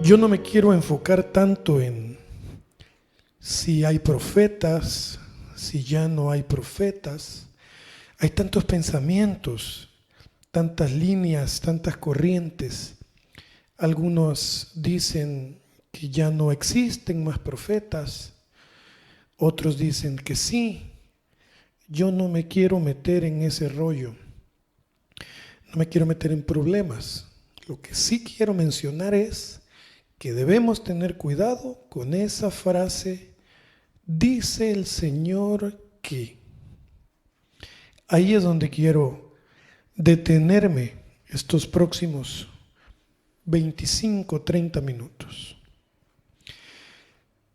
Yo no me quiero enfocar tanto en si hay profetas, si ya no hay profetas. Hay tantos pensamientos, tantas líneas, tantas corrientes. Algunos dicen que ya no existen más profetas, otros dicen que sí. Yo no me quiero meter en ese rollo, no me quiero meter en problemas. Lo que sí quiero mencionar es que debemos tener cuidado con esa frase, dice el Señor que. Ahí es donde quiero detenerme estos próximos 25, 30 minutos.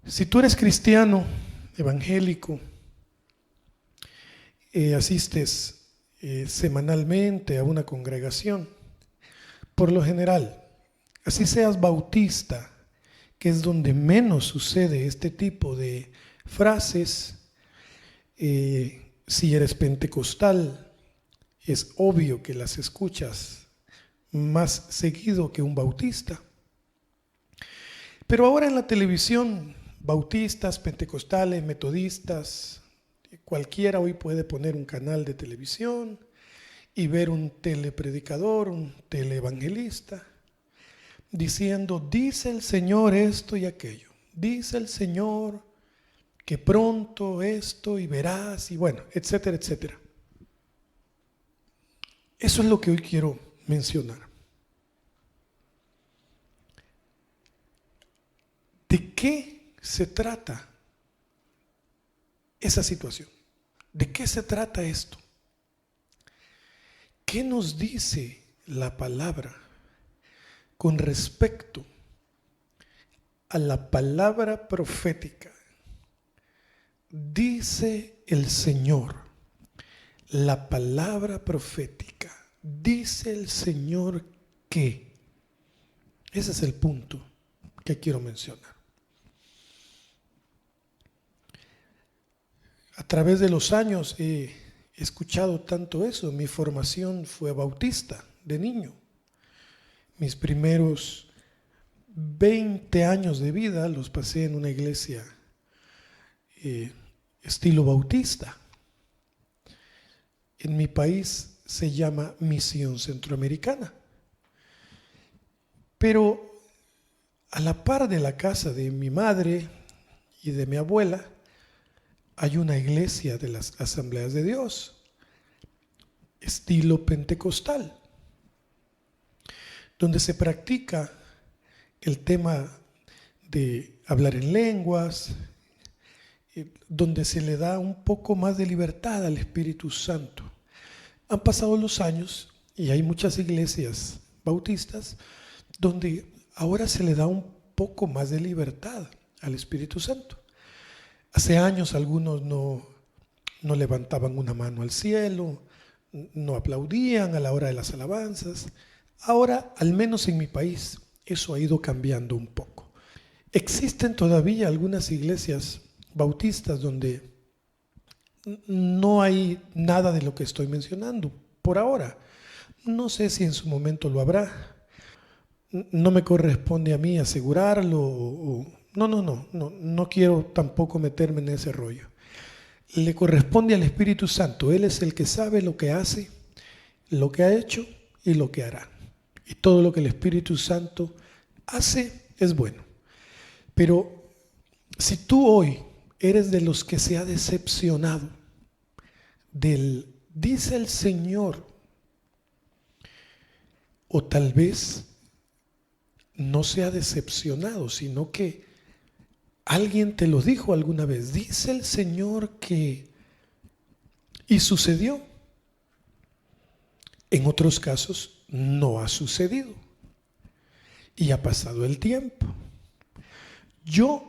Si tú eres cristiano, evangélico, asistes semanalmente a una congregación, por lo general, así seas bautista, que es donde menos sucede este tipo de frases, si eres pentecostal, es obvio que las escuchas más seguido que un bautista. Pero ahora en la televisión, bautistas, pentecostales, metodistas, cualquiera hoy puede poner un canal de televisión y ver un telepredicador, un teleevangelista, diciendo, dice el Señor esto y aquello, dice el Señor que pronto esto y verás, y bueno, etcétera, etcétera. Eso es lo que hoy quiero mencionar. ¿De qué se trata esa situación? ¿De qué se trata esto? ¿Qué nos dice la palabra con respecto a la palabra profética? Dice el Señor, la palabra profética, dice el Señor que. Ese es el punto que quiero mencionar. A través de los años he escuchado tanto eso. Mi formación fue bautista de niño. Mis primeros 20 años de vida los pasé en una iglesia estilo bautista. En mi país se llama Misión Centroamericana. Pero a la par de la casa de mi madre y de mi abuela, hay una iglesia de las Asambleas de Dios, estilo pentecostal, donde se practica el tema de hablar en lenguas, donde se le da un poco más de libertad al Espíritu Santo. Han pasado los años y hay muchas iglesias bautistas donde ahora se le da un poco más de libertad al Espíritu Santo. Hace años algunos no levantaban una mano al cielo, no aplaudían a la hora de las alabanzas. Ahora, al menos en mi país, eso ha ido cambiando un poco. Existen todavía algunas iglesias bautistas donde no hay nada de lo que estoy mencionando por ahora. No sé si en su momento lo habrá. No me corresponde a mí asegurarlo. No quiero tampoco meterme en ese rollo. Le corresponde al Espíritu Santo. Él es el que sabe lo que hace, lo que ha hecho y lo que hará. Y todo lo que el Espíritu Santo hace es bueno. Pero si tú hoy eres de los que se ha decepcionado del dice el Señor, o tal vez no se ha decepcionado, sino que alguien te lo dijo alguna vez, dice el Señor que, y sucedió. En otros casos no ha sucedido y ha pasado el tiempo. Yo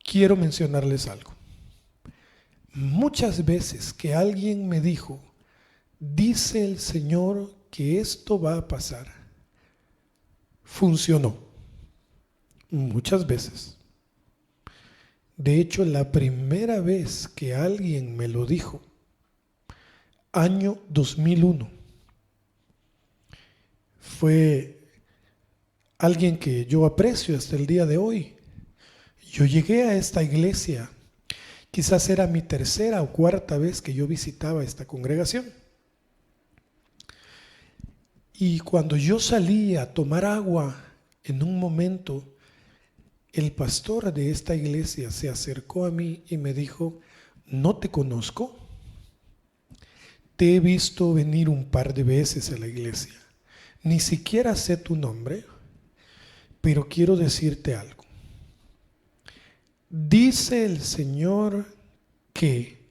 quiero mencionarles algo. Muchas veces que alguien me dijo, dice el Señor que esto va a pasar, funcionó. Muchas veces. De hecho, la primera vez que alguien me lo dijo, año 2001, fue alguien que yo aprecio hasta el día de hoy. Yo llegué a esta iglesia, quizás era mi tercera o cuarta vez que yo visitaba esta congregación. Y cuando yo salí a tomar agua, en un momento, el pastor de esta iglesia se acercó a mí y me dijo: no te conozco, te he visto venir un par de veces a la iglesia, ni siquiera sé tu nombre, pero quiero decirte algo. Dice el Señor que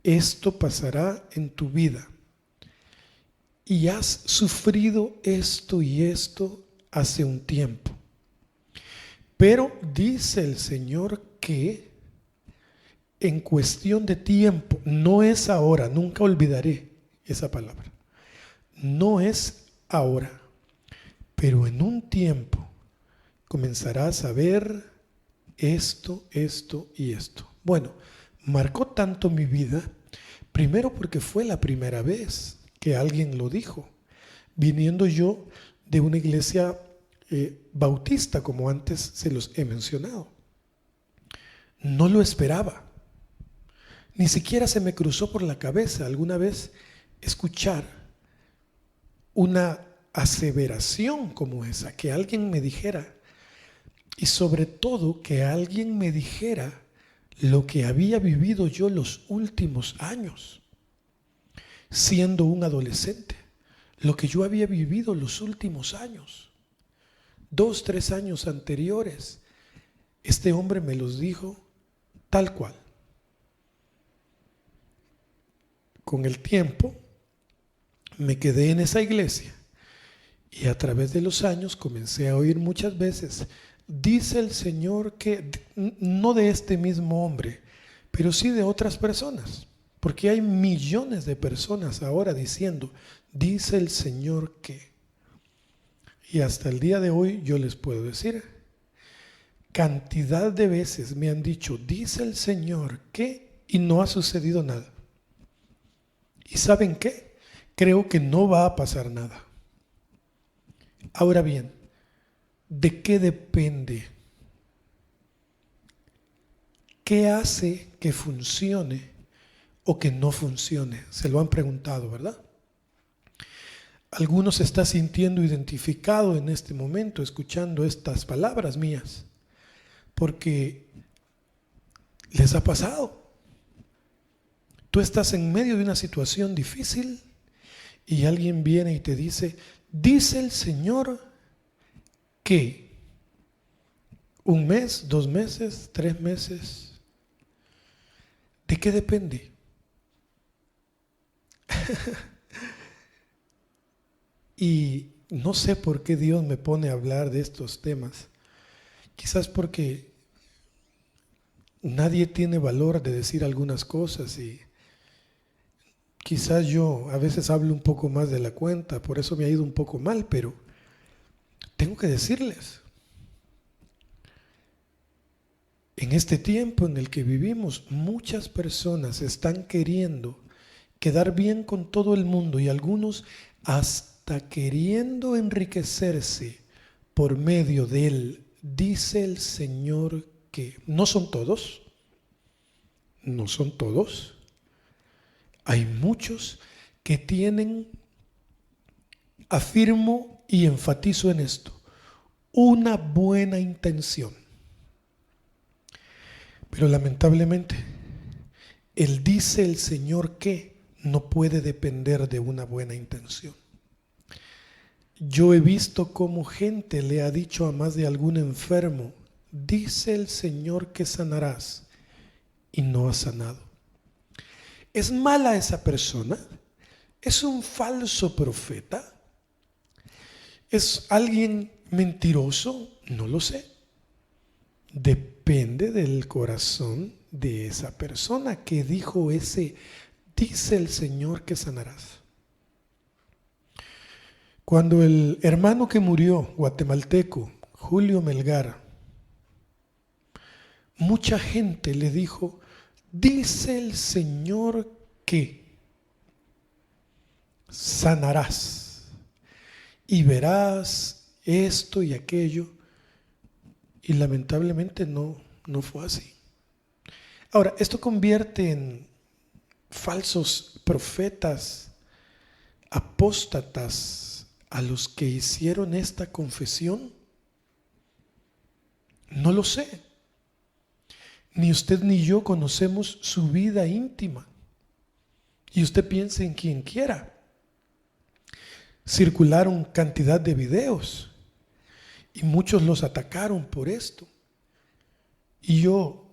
esto pasará en tu vida y has sufrido esto y esto hace un tiempo. Pero dice el Señor que en cuestión de tiempo, no es ahora, nunca olvidaré esa palabra, no es ahora, pero en un tiempo comenzarás a ver esto, esto y esto. Bueno, marcó tanto mi vida, primero porque fue la primera vez que alguien lo dijo, viniendo yo de una iglesia bautista, como antes se los he mencionado. No lo esperaba. Ni siquiera se me cruzó por la cabeza alguna vez escuchar una aseveración como esa, que alguien me dijera, y sobre todo que alguien me dijera lo que había vivido yo los últimos años, siendo un adolescente, lo que yo había vivido los últimos años, 2, 3 años anteriores. Este hombre me los dijo tal cual. Con el tiempo me quedé en esa iglesia y a través de los años comencé a oír muchas veces: dice el Señor que, no de este mismo hombre, pero sí de otras personas, porque hay millones de personas ahora diciendo: dice el Señor que. Y hasta el día de hoy yo les puedo decir, cantidad de veces me han dicho: dice el Señor que, y no ha sucedido nada. ¿Y saben qué? Creo que no va a pasar nada. Ahora bien, ¿de qué depende? ¿Qué hace que funcione o que no funcione? Se lo han preguntado, ¿verdad? Algunos se está sintiendo identificado en este momento escuchando estas palabras mías, porque les ha pasado. Tú estás en medio de una situación difícil y alguien viene y te dice: dice el Señor que 1 mes, 2 meses, 3 meses. ¿De qué depende? Y no sé por qué Dios me pone a hablar de estos temas. Quizás porque nadie tiene valor de decir algunas cosas y quizás yo a veces hablo un poco más de la cuenta, por eso me ha ido un poco mal, pero tengo que decirles, en este tiempo en el que vivimos, muchas personas están queriendo quedar bien con todo el mundo y algunos hasta queriendo enriquecerse por medio de él. Dice el Señor que no son todos, no son todos. Hay muchos que tienen, afirmo y enfatizo en esto, una buena intención. Pero lamentablemente, él dice el Señor que no puede depender de una buena intención. Yo he visto cómo gente le ha dicho a más de algún enfermo: dice el Señor que sanarás, y no ha sanado. ¿Es mala esa persona? ¿Es un falso profeta? ¿Es alguien mentiroso? No lo sé. Depende del corazón de esa persona que dijo ese: dice el Señor que sanarás. Cuando el hermano que murió, guatemalteco, Julio Melgar, mucha gente le dijo: dice el Señor que sanarás y verás esto y aquello. Y lamentablemente no fue así. Ahora, esto convierte en falsos profetas, apóstatas a los que hicieron esta confesión. No lo sé. Ni usted ni yo conocemos su vida íntima. Y usted piense en quien quiera. Circularon cantidad de videos y muchos los atacaron por esto. Y yo,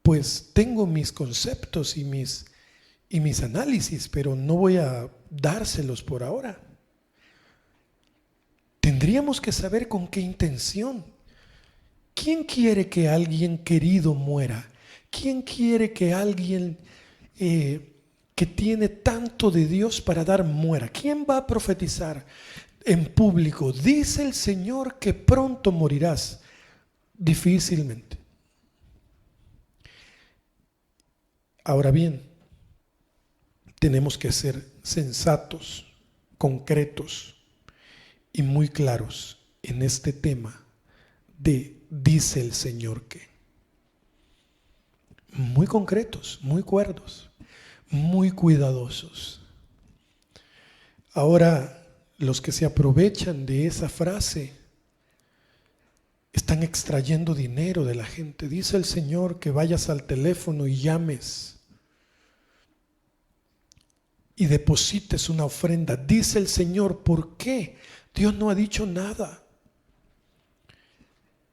pues, tengo mis conceptos y mis análisis, pero no voy a dárselos por ahora. Tendríamos que saber con qué intención. ¿Quién quiere que alguien querido muera? ¿Quién quiere que alguien que tiene tanto de Dios para dar muera? ¿Quién va a profetizar en público? Dice el Señor que pronto morirás. Difícilmente. Ahora bien, tenemos que ser sensatos, concretos y muy claros en este tema de dice el Señor que. Muy concretos, muy cuerdos, muy cuidadosos. Ahora, los que se aprovechan de esa frase están extrayendo dinero de la gente. Dice el Señor que vayas al teléfono y llames y deposites una ofrenda. Dice el Señor, ¿por qué? Dios no ha dicho nada.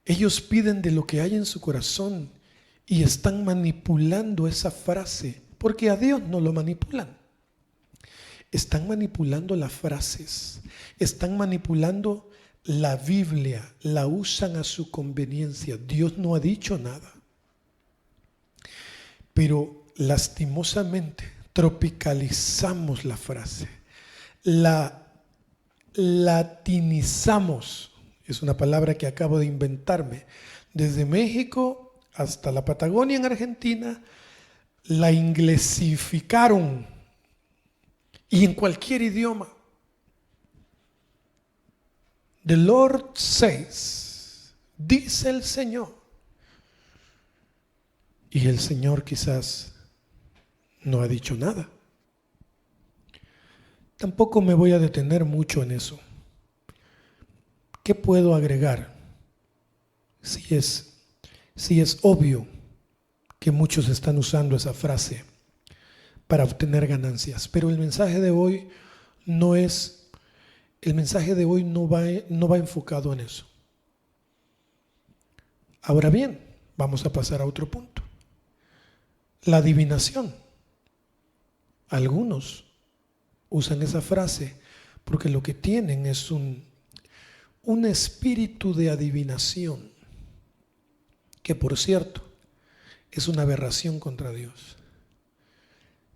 Ellos piden de lo que hay en su corazón y están manipulando esa frase, porque a Dios no lo manipulan. Están manipulando las frases, están manipulando la Biblia, la usan a su conveniencia. Dios no ha dicho nada. Pero lastimosamente tropicalizamos la frase, la latinizamos. Es una palabra que acabo de inventarme. Desde México hasta la Patagonia en Argentina, la inglesificaron. Y en cualquier idioma. The Lord says, dice el Señor. Y el Señor quizás no ha dicho nada. Tampoco me voy a detener mucho en eso. ¿Qué puedo agregar? Si es obvio que muchos están usando esa frase para obtener ganancias, pero el mensaje de hoy no va enfocado en eso. Ahora bien, vamos a pasar a otro punto. La adivinación. Algunos usan esa frase porque lo que tienen es un espíritu de adivinación, que por cierto es una aberración contra Dios.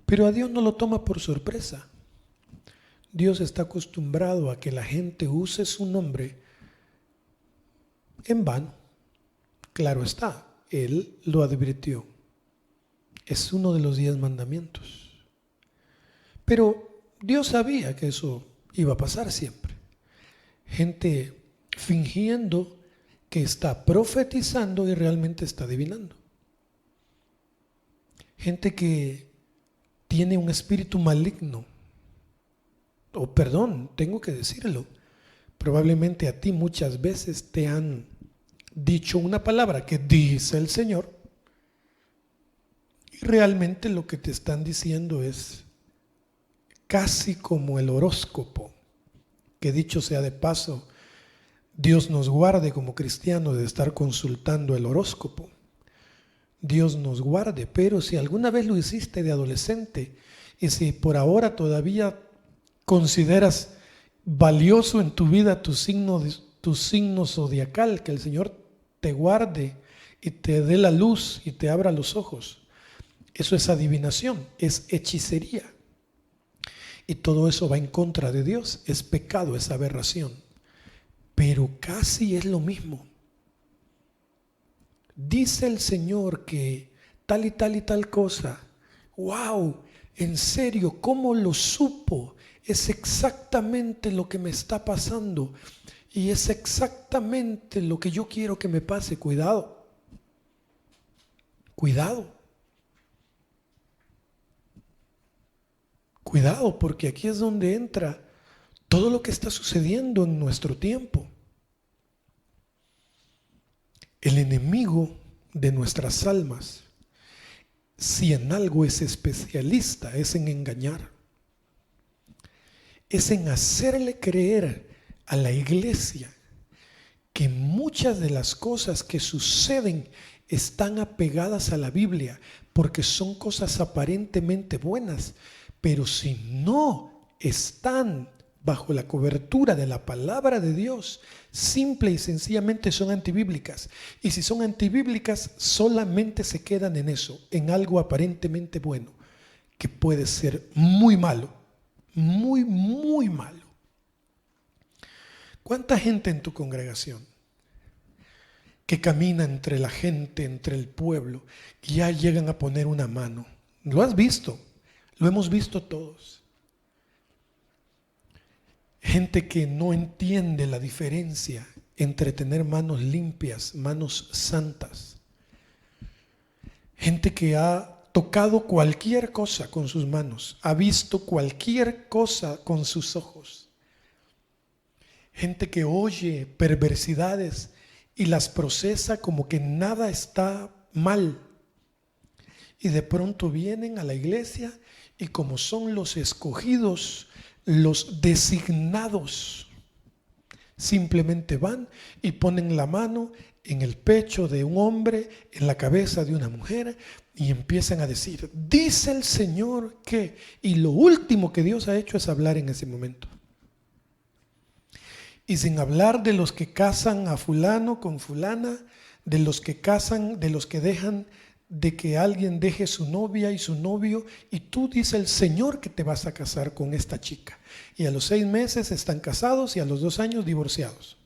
Pero a Dios no lo toma por sorpresa. Dios está acostumbrado a que la gente use su nombre en vano. Claro está, Él lo advirtió. Es uno de los 10 mandamientos. Pero Dios sabía que eso iba a pasar siempre. Gente fingiendo que está profetizando y realmente está adivinando. Gente que tiene un espíritu maligno. Tengo que decirlo. Probablemente a ti muchas veces te han dicho una palabra que dice el Señor y realmente lo que te están diciendo es casi como el horóscopo, que dicho sea de paso, Dios nos guarde como cristianos de estar consultando el horóscopo. Dios nos guarde, pero si alguna vez lo hiciste de adolescente y si por ahora todavía consideras valioso en tu vida tu signo zodiacal, que el Señor te guarde y te dé la luz y te abra los ojos. Eso es adivinación, es hechicería. Y todo eso va en contra de Dios, es pecado, es aberración. Pero casi es lo mismo. Dice el Señor que tal y tal y tal cosa. ¡Wow! En serio, ¿cómo lo supo? Es exactamente lo que me está pasando. Y es exactamente lo que yo quiero que me pase. Cuidado. Cuidado. Cuidado, porque aquí es donde entra todo lo que está sucediendo en nuestro tiempo. El enemigo de nuestras almas, si en algo es especialista, es en engañar. Es en hacerle creer a la iglesia que muchas de las cosas que suceden están apegadas a la Biblia, porque son cosas aparentemente buenas, pero si no están bajo la cobertura de la palabra de Dios, simple y sencillamente son antibíblicas. Y si son antibíblicas, solamente se quedan en eso, en algo aparentemente bueno, que puede ser muy malo, muy, muy malo. ¿Cuánta gente en tu congregación que camina entre la gente, entre el pueblo, y ya llegan a poner una mano? ¿Lo has visto? Lo hemos visto todos. Gente que no entiende la diferencia entre tener manos limpias, manos santas. Gente que ha tocado cualquier cosa con sus manos, ha visto cualquier cosa con sus ojos. Gente que oye perversidades y las procesa como que nada está mal. Y de pronto vienen a la iglesia y como son los escogidos, los designados, simplemente van y ponen la mano en el pecho de un hombre, en la cabeza de una mujer, y empiezan a decir, dice el Señor que, y lo último que Dios ha hecho es hablar en ese momento. Y sin hablar de los que casan a fulano con fulana, de los que casan, de los que dejan de que alguien deje su novia y su novio, y tú dice el Señor que te vas a casar con esta chica. Y a los 6 meses están casados y a los 2 años divorciados.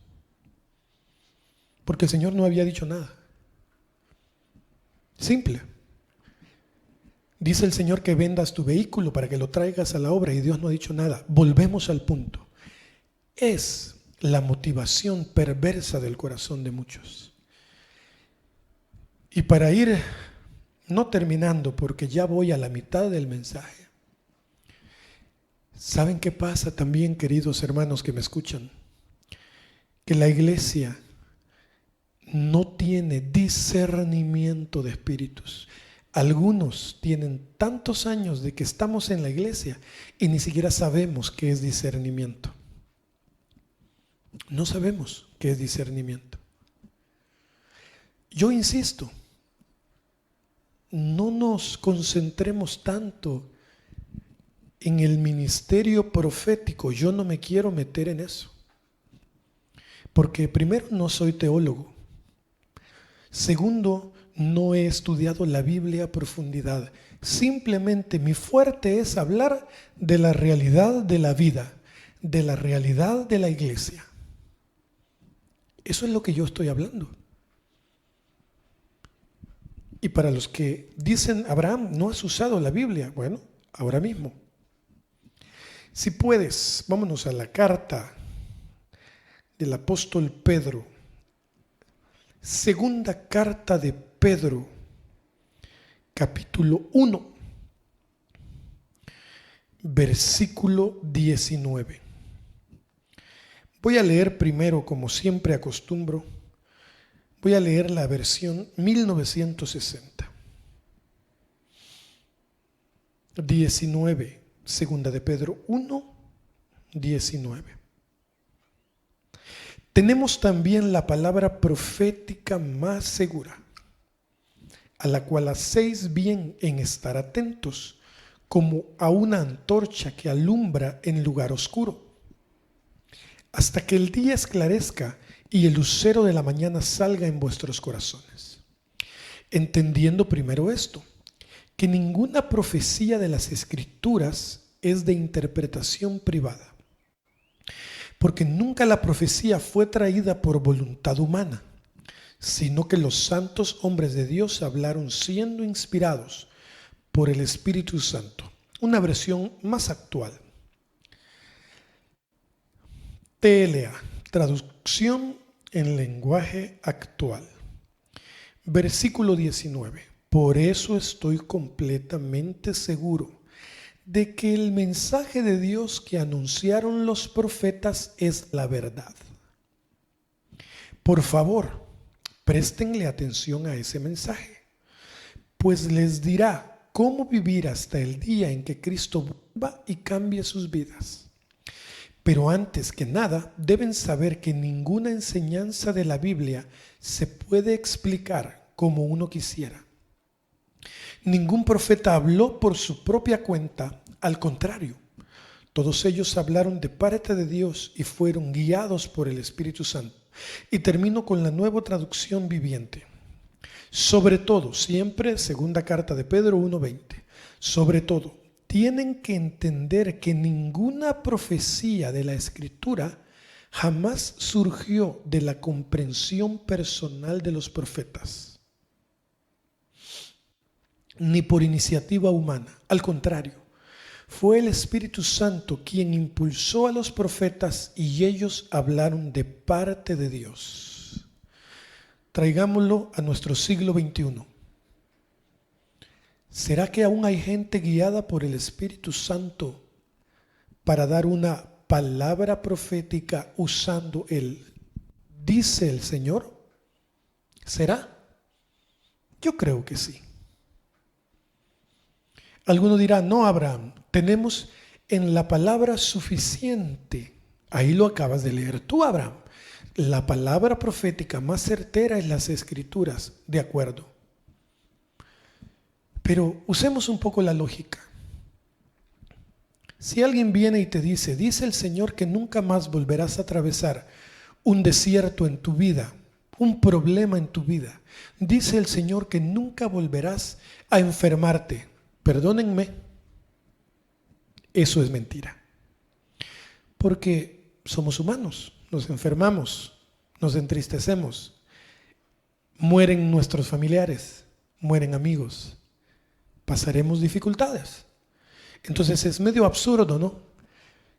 Porque el Señor no había dicho nada. Simple. Dice el Señor que vendas tu vehículo para que lo traigas a la obra y Dios no ha dicho nada. Volvemos al punto. Es la motivación perversa del corazón de muchos. Y para ir no terminando, porque ya voy a la mitad del mensaje. ¿Saben qué pasa también, queridos hermanos que me escuchan? Que la iglesia no tiene discernimiento de espíritus. Algunos tienen tantos años de que estamos en la iglesia y ni siquiera sabemos qué es discernimiento. No sabemos qué es discernimiento. Yo insisto, no nos concentremos tanto en el ministerio profético. Yo no me quiero meter en eso. Porque primero, no soy teólogo. Segundo, no he estudiado la Biblia a profundidad. Simplemente mi fuerte es hablar de la realidad de la vida, de la realidad de la iglesia. Eso es lo que yo estoy hablando. Y para los que dicen, Abraham, no has usado la Biblia. Bueno, ahora mismo. Si puedes, vámonos a la carta del apóstol Pedro. Segunda carta de Pedro, capítulo 1, versículo 19. Voy a leer primero, como siempre acostumbro, voy a leer la versión 1960. 19, segunda de Pedro 1, 19. Tenemos también la palabra profética más segura, a la cual hacéis bien en estar atentos, como a una antorcha que alumbra en lugar oscuro, hasta que el día esclarezca y el lucero de la mañana salga en vuestros corazones. Entendiendo primero esto, que ninguna profecía de las Escrituras es de interpretación privada, porque nunca la profecía fue traída por voluntad humana, sino que los santos hombres de Dios hablaron siendo inspirados por el Espíritu Santo. Una versión más actual. TLA, traducción en lenguaje actual. Versículo 19. Por eso estoy completamente seguro de que el mensaje de Dios que anunciaron los profetas es la verdad. Por favor, préstenle atención a ese mensaje, pues les dirá cómo vivir hasta el día en que Cristo vuelva y cambie sus vidas. Pero antes que nada, deben saber que ninguna enseñanza de la Biblia se puede explicar como uno quisiera. Ningún profeta habló por su propia cuenta, al contrario, todos ellos hablaron de parte de Dios y fueron guiados por el Espíritu Santo. Y termino con la Nueva Traducción Viviente. Sobre todo, siempre, segunda carta de Pedro 1:20, sobre todo, tienen que entender que ninguna profecía de la Escritura jamás surgió de la comprensión personal de los profetas, ni por iniciativa humana. Al contrario, fue el Espíritu Santo quien impulsó a los profetas y ellos hablaron de parte de Dios. Traigámoslo a nuestro siglo XXI. ¿Será que aún hay gente guiada por el Espíritu Santo para dar una palabra profética usando el dice el Señor? ¿Será? Yo creo que sí. Alguno dirá, no, Abraham, tenemos en la palabra suficiente. Ahí lo acabas de leer tú, Abraham. La palabra profética más certera es las Escrituras, de acuerdo. Pero usemos un poco la lógica. Si alguien viene y te dice el Señor que nunca más volverás a atravesar un desierto en tu vida, un problema en tu vida. Dice el Señor que nunca volverás a enfermarte. Perdónenme, eso es mentira. Porque somos humanos, nos enfermamos, nos entristecemos, mueren nuestros familiares, mueren amigos, pasaremos dificultades. Entonces es medio absurdo, ¿no?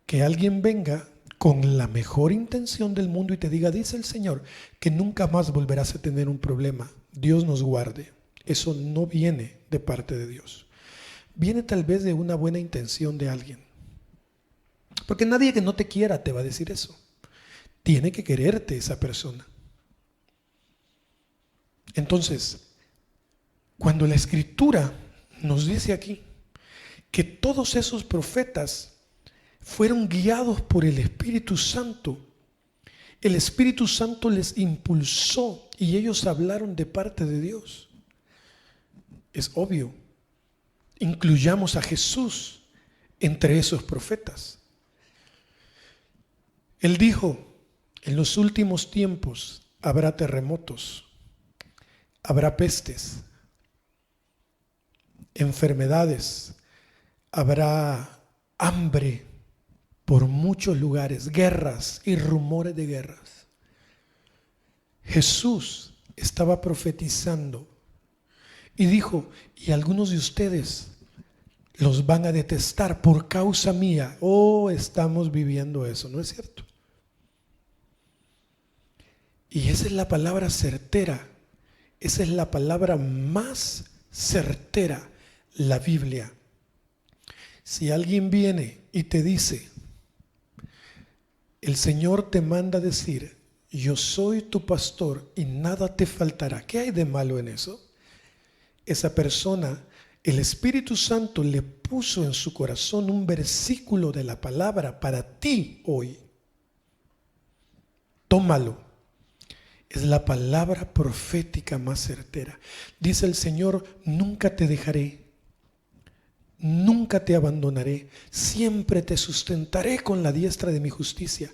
Que alguien venga con la mejor intención del mundo y te diga, dice el Señor, que nunca más volverás a tener un problema. Dios nos guarde. Eso no viene de parte de Dios. Viene tal vez de una buena intención de alguien. Porque nadie que no te quiera te va a decir eso. Tiene que quererte esa persona. Entonces, cuando la Escritura nos dice aquí que todos esos profetas fueron guiados por el Espíritu Santo, el Espíritu Santo les impulsó y ellos hablaron de parte de Dios. Es obvio. Incluyamos a Jesús entre esos profetas. Él dijo, en los últimos tiempos habrá terremotos, habrá pestes, enfermedades, habrá hambre por muchos lugares, guerras y rumores de guerras. Jesús estaba profetizando y dijo, y algunos de ustedes los van a detestar por causa mía. Oh, estamos viviendo eso, ¿no es cierto? Y esa es la palabra certera, esa es la palabra más certera, la Biblia. Si alguien viene y te dice, el Señor te manda a decir, yo soy tu pastor y nada te faltará. ¿Qué hay de malo en eso? Esa persona, el Espíritu Santo le puso en su corazón un versículo de la palabra para ti hoy. Tómalo. Es la palabra profética más certera. Dice el Señor, nunca te dejaré, nunca te abandonaré, siempre te sustentaré con la diestra de mi justicia.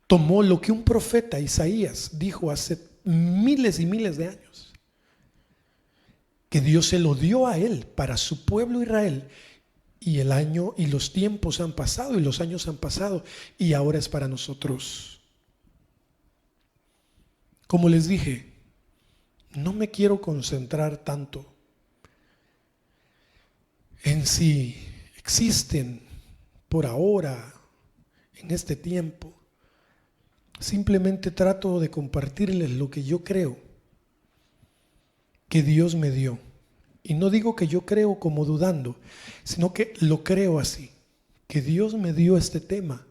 Tomó lo que un profeta, Isaías, dijo hace miles y miles de años. Que Dios se lo dio a él para su pueblo Israel, y el año y los tiempos han pasado y los años han pasado y ahora es para nosotros. Como les dije, no me quiero concentrar tanto en si existen por ahora, en este tiempo, simplemente trato de compartirles lo que yo creo que Dios me dio. Y no digo que yo creo como dudando, sino que lo creo así, que Dios me dio este tema,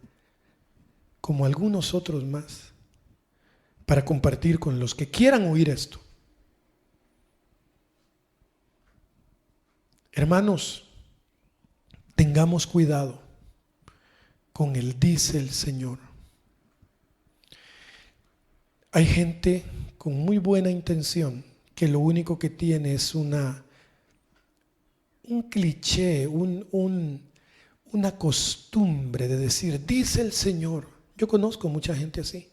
como algunos otros más, para compartir con los que quieran oír esto. Hermanos, tengamos cuidado con el dice el Señor. Hay gente con muy buena intención que lo único que tiene es un cliché, una costumbre de decir, dice el Señor. Yo conozco mucha gente así,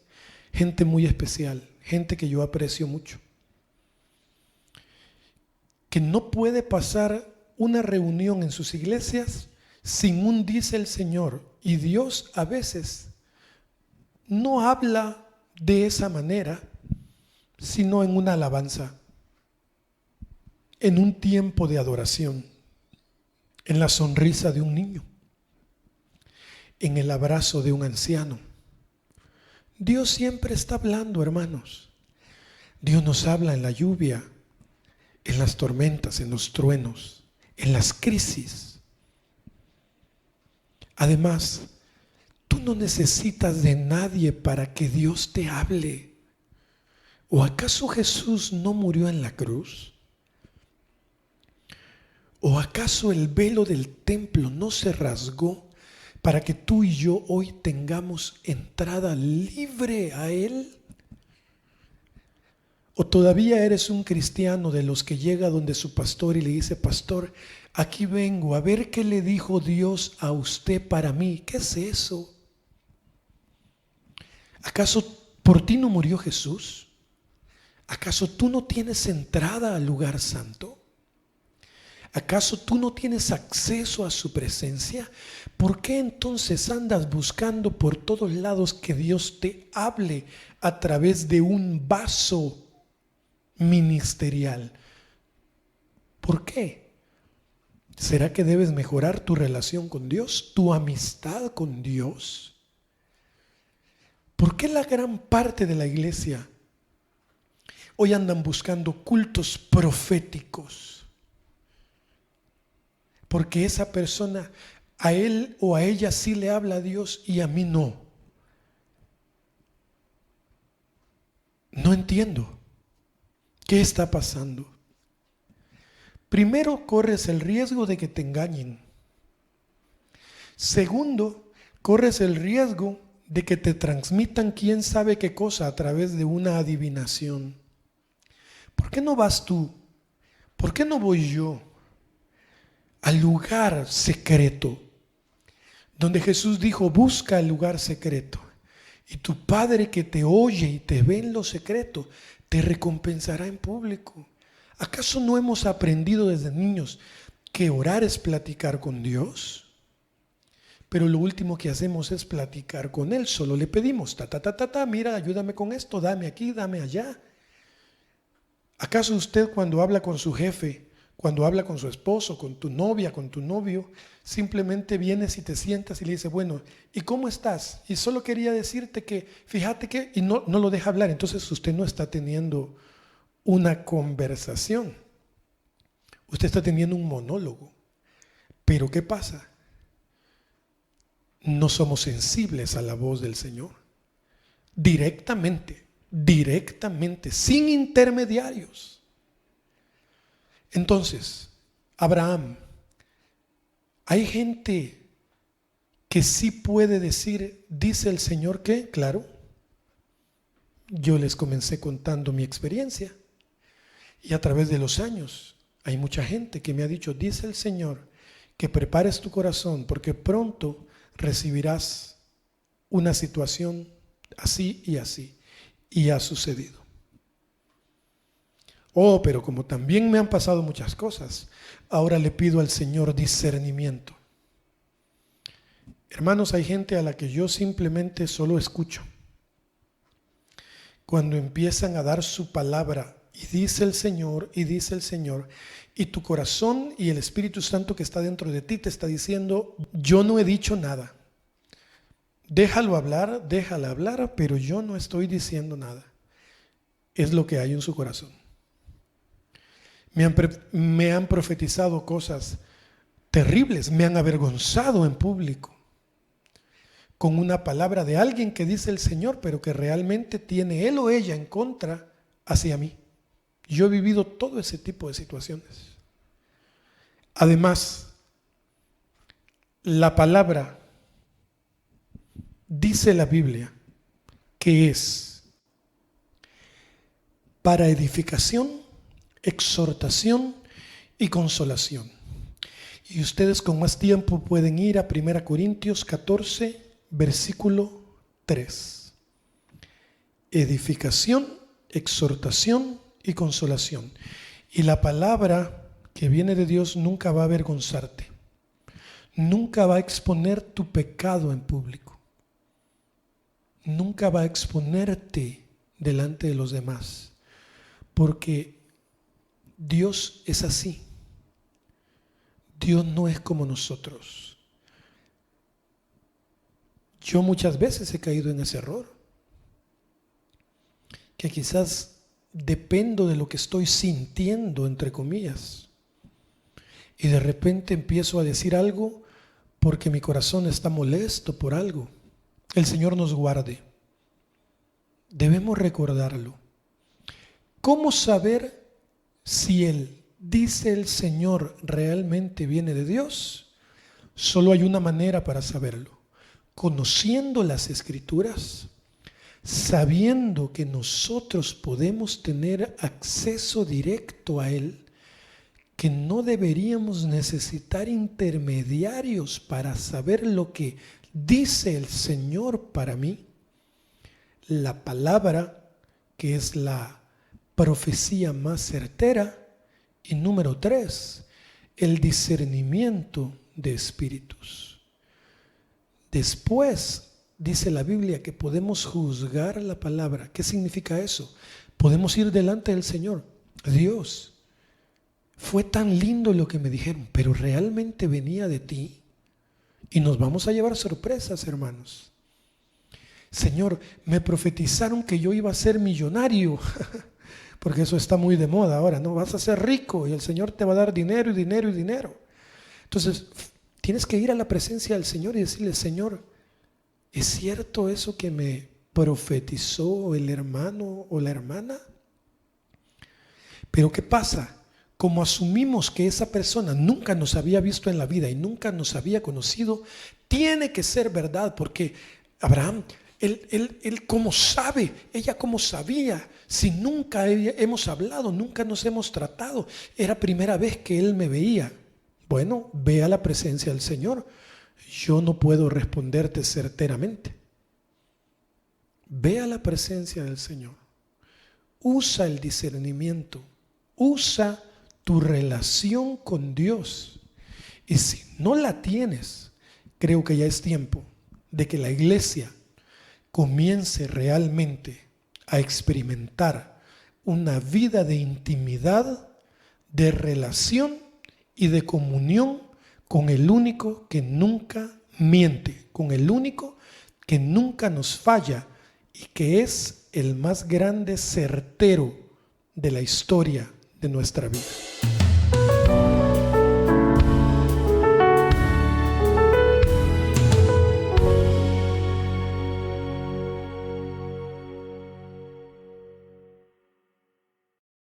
gente muy especial, gente que yo aprecio mucho, que no puede pasar una reunión en sus iglesias sin un dice el Señor. Y Dios a veces no habla de esa manera, sino en una alabanza, en un tiempo de adoración, en la sonrisa de un niño, en el abrazo de un anciano. Dios siempre está hablando, hermanos. Dios nos habla en la lluvia, en las tormentas, en los truenos, en las crisis. Además, tú no necesitas de nadie para que Dios te hable. ¿O acaso Jesús no murió en la cruz? ¿O acaso el velo del templo no se rasgó para que tú y yo hoy tengamos entrada libre a Él? ¿O todavía eres un cristiano de los que llega donde su pastor y le dice, pastor, aquí vengo a ver qué le dijo Dios a usted para mí? ¿Qué es eso? ¿Acaso por ti no murió Jesús? ¿Acaso tú no tienes entrada al lugar santo? ¿Acaso tú no tienes acceso a su presencia? ¿Por qué entonces andas buscando por todos lados que Dios te hable a través de un vaso ministerial? ¿Por qué? ¿Será que debes mejorar tu relación con Dios, tu amistad con Dios? ¿Por qué la gran parte de la iglesia hoy andan buscando cultos proféticos? Porque esa persona, a él o a ella sí le habla a Dios y a mí no. No entiendo. ¿Qué está pasando? Primero, corres el riesgo de que te engañen. Segundo, corres el riesgo de que te transmitan quién sabe qué cosa a través de una adivinación. ¿Por qué no vas tú? ¿Por qué no voy yo al lugar secreto? Donde Jesús dijo, busca el lugar secreto. Y tu Padre que te oye y te ve en lo secreto, te recompensará en público. ¿Acaso no hemos aprendido desde niños que orar es platicar con Dios? Pero lo último que hacemos es platicar con Él. Solo le pedimos, mira, ayúdame con esto, dame aquí, dame allá. ¿Acaso usted cuando habla con su jefe, cuando habla con su esposo, con tu novia, con tu novio, simplemente vienes y te sientas y le dices, bueno, ¿y cómo estás? Y solo quería decirte que, fíjate que, y no lo deja hablar, entonces usted no está teniendo una conversación. Usted está teniendo un monólogo. Pero ¿qué pasa? No somos sensibles a la voz del Señor. Directamente, sin intermediarios. Entonces, Abraham, hay gente que sí puede decir, dice el Señor que, claro, yo les comencé contando mi experiencia y a través de los años hay mucha gente que me ha dicho, dice el Señor, que prepares tu corazón porque pronto recibirás una situación así y así, y ha sucedido. Oh, pero como también me han pasado muchas cosas, ahora le pido al Señor discernimiento. Hermanos, hay gente a la que yo simplemente solo escucho. Cuando empiezan a dar su palabra, y dice el Señor, y tu corazón y el Espíritu Santo que está dentro de ti te está diciendo, yo no he dicho nada. déjalo hablar, déjala hablar, pero yo no estoy diciendo nada. Es lo que hay en su corazón. Me han profetizado cosas terribles, me han avergonzado en público con una palabra de alguien que dice el Señor, pero que realmente tiene él o ella en contra hacia mí. Yo he vivido todo ese tipo de situaciones. Además, la palabra, dice la Biblia, que es para edificación, exhortación y consolación. Y ustedes con más tiempo pueden ir a 1 Corintios 14, versículo 3. Edificación, exhortación y consolación. Y la palabra que viene de Dios nunca va a avergonzarte. Nunca va a exponer tu pecado en público. Nunca va a exponerte delante de los demás. Porque Dios es así. Dios no es como nosotros. Yo muchas veces he caído en ese error. Que quizás dependo de lo que estoy sintiendo, entre comillas. Y de repente empiezo a decir algo porque mi corazón está molesto por algo. El Señor nos guarde. Debemos recordarlo. ¿Cómo saber si dice el Señor realmente viene de Dios? Solo hay una manera para saberlo. Conociendo las Escrituras, sabiendo que nosotros podemos tener acceso directo a Él, que no deberíamos necesitar intermediarios para saber lo que dice el Señor para mí. La palabra, que es la profecía más certera. Y número 3, el discernimiento de espíritus. Después dice la Biblia que podemos juzgar la palabra. ¿Qué significa eso? Podemos ir delante del Señor. Dios, fue tan lindo lo que me dijeron, pero realmente venía de ti. Y nos vamos a llevar sorpresas, hermanos. Señor, me profetizaron que yo iba a ser millonario. Porque eso está muy de moda ahora, ¿no? Vas a ser rico y el Señor te va a dar dinero y dinero y dinero. Entonces, tienes que ir a la presencia del Señor y decirle, Señor, ¿es cierto eso que me profetizó el hermano o la hermana? Pero ¿qué pasa? Como asumimos que esa persona nunca nos había visto en la vida y nunca nos había conocido, tiene que ser verdad, porque Abraham, él cómo sabe, ella cómo sabía, si nunca hemos hablado, nunca nos hemos tratado, era primera vez que él me veía. Bueno, ve a la presencia del Señor. Yo no puedo responderte certeramente. Ve a la presencia del Señor. Usa el discernimiento. Usa tu relación con Dios. Y si no la tienes, creo que ya es tiempo de que la iglesia comience realmente a experimentar una vida de intimidad, de relación y de comunión con el único que nunca miente, con el único que nunca nos falla y que es el más grande certero de la historia de nuestra vida.